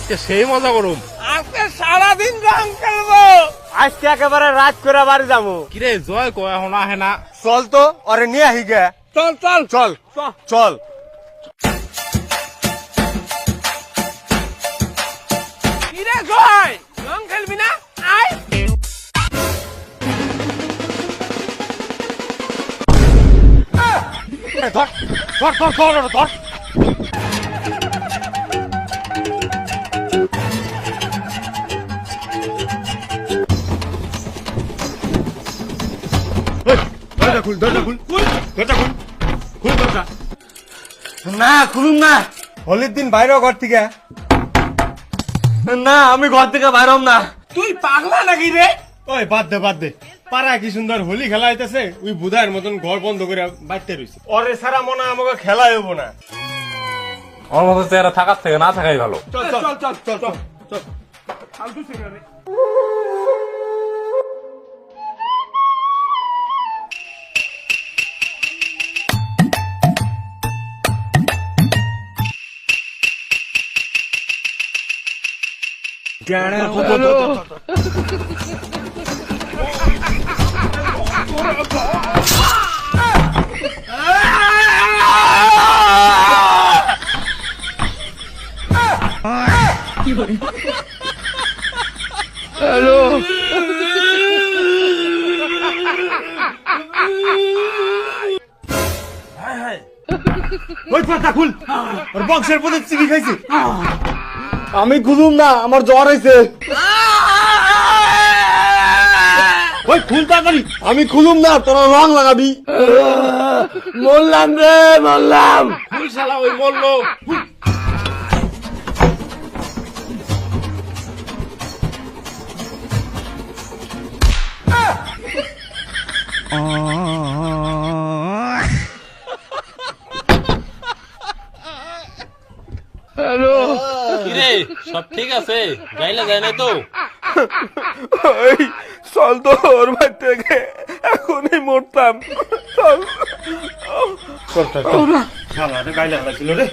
আজকে সেই মজা করুম। আজকে সারাদিন রং খেলবো। আজকে একেবারে রাত করে বাড়ি যাবো। কিরে জয় কয় এখন আহে না? চল তো ওরে নিয়ে আহি গে। চল চল চল চল। কিরে জয়, রং খেলবি না? আয়। ধর ধর ধর ধর ধর। না খুলুম না, হোলির দিন বাইরে ঘর থেকে। না আমি ঘর থেকে বাইরম না। তুই পাগলা নাকি রে? ওই বাদ দে পাড়া কি সুন্দর হোলি খেলা হইতেছে, ওই বুধার মতন ঘর বন্ধ করে বাইতে রইছে। ওরে সারা মনে আমাকে খেলা হইব না। আমার মতো চেহারা থাকার থেকে না থাকাই ভালো। চল চল চল চল চল চল। ফালতু ছেলে রে। ওই পাতা খুল, ওর বক্সের পথে চিকি খাইছে। আমি খুলুম না, আমার জ্বর হয়েছে। ওই খুল তাড়াতাড়ি। আমি খুলুম না, তোরা রং লাগাবি। মরলাম রে মরলাম। তুই শালা ওই বললো কিরে সব ঠিক আছে? গাইলা যায় না তো? ওই চল তো ওর বাড়ি থেকে, এখনই মরতাম। চল। শালা গাইলা লাগছিল রে।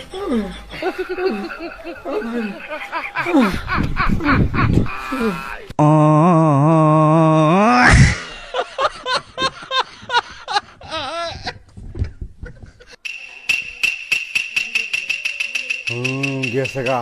গেছে গা।